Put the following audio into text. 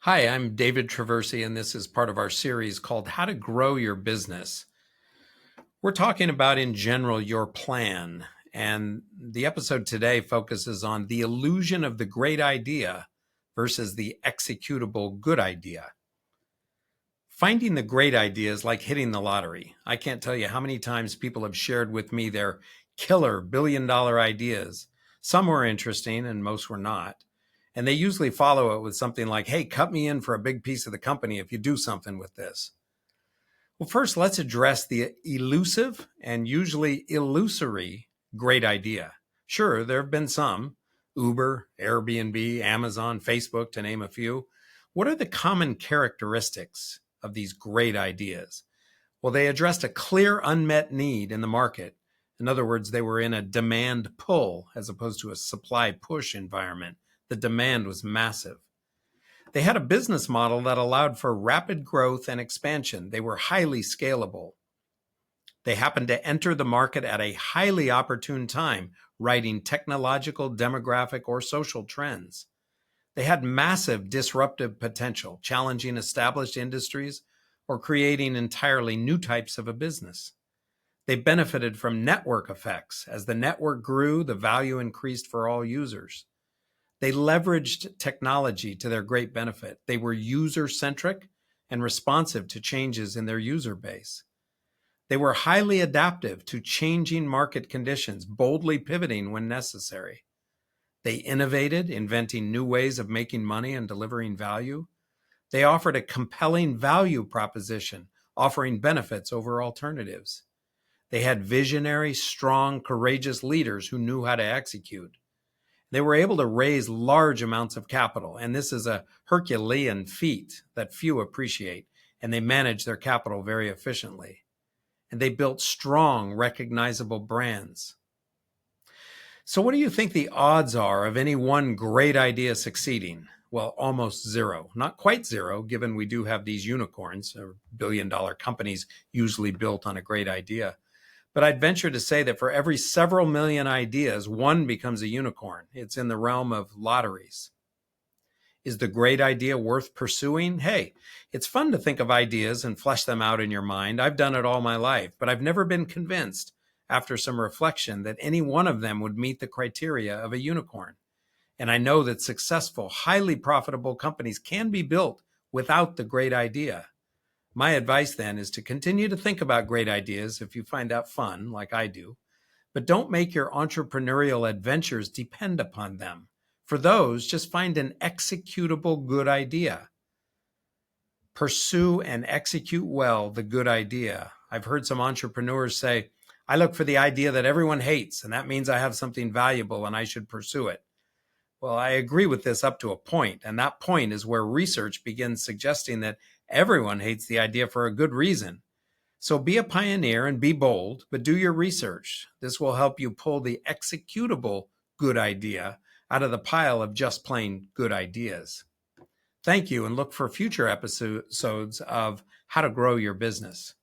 Hi, I'm David Traversi, and this is part of our series called How to Grow Your Business. We're talking about, in general, your plan. And the episode today focuses on the illusion of the great idea versus the executable good idea. Finding the great idea is like hitting the lottery. I can't tell you how many times people have shared with me their killer billion-dollar ideas. Some were interesting and most were not. And they usually follow it with something like, hey, cut me in for a big piece of the company if you do something with this. Well, first, let's address the elusive and usually illusory great idea. Sure, there have been some, Uber, Airbnb, Amazon, Facebook, to name a few. What are the common characteristics of these great ideas? Well, they addressed a clear unmet need in the market. In other words, they were in a demand pull as opposed to a supply push environment. The demand was massive. They had a business model that allowed for rapid growth and expansion. They were highly scalable. They happened to enter the market at a highly opportune time, riding technological, demographic, or social trends. They had massive disruptive potential, challenging established industries or creating entirely new types of a business. They benefited from network effects. As the network grew, the value increased for all users. They leveraged technology to their great benefit. They were user-centric and responsive to changes in their user base. They were highly adaptive to changing market conditions, boldly pivoting when necessary. They innovated, inventing new ways of making money and delivering value. They offered a compelling value proposition, offering benefits over alternatives. They had visionary, strong, courageous leaders who knew how to execute. They were able to raise large amounts of capital, and this is a Herculean feat that few appreciate, and they managed their capital very efficiently. And they built strong, recognizable brands. So what do you think the odds are of any one great idea succeeding? Well, almost zero. Not quite zero, given we do have these unicorns, or billion-dollar companies usually built on a great idea. But I'd venture to say that for every several million ideas, one becomes a unicorn. It's in the realm of lotteries. Is the great idea worth pursuing? Hey, it's fun to think of ideas and flesh them out in your mind. I've done it all my life, but I've never been convinced, after some reflection, that any one of them would meet the criteria of a unicorn. And I know that successful, highly profitable companies can be built without the great idea. My advice then is to continue to think about great ideas if you find that fun, like I do, but don't make your entrepreneurial adventures depend upon them. For those, just find an executable good idea. Pursue and execute well the good idea. I've heard some entrepreneurs say, I look for the idea that everyone hates, and that means I have something valuable and I should pursue it. Well, I agree with this up to a point, and that point is where research begins suggesting that everyone hates the idea for a good reason. So be a pioneer and be bold, but do your research. This will help you pull the executable good idea out of the pile of just plain good ideas. Thank you, and look for future episodes of How to Grow Your Business.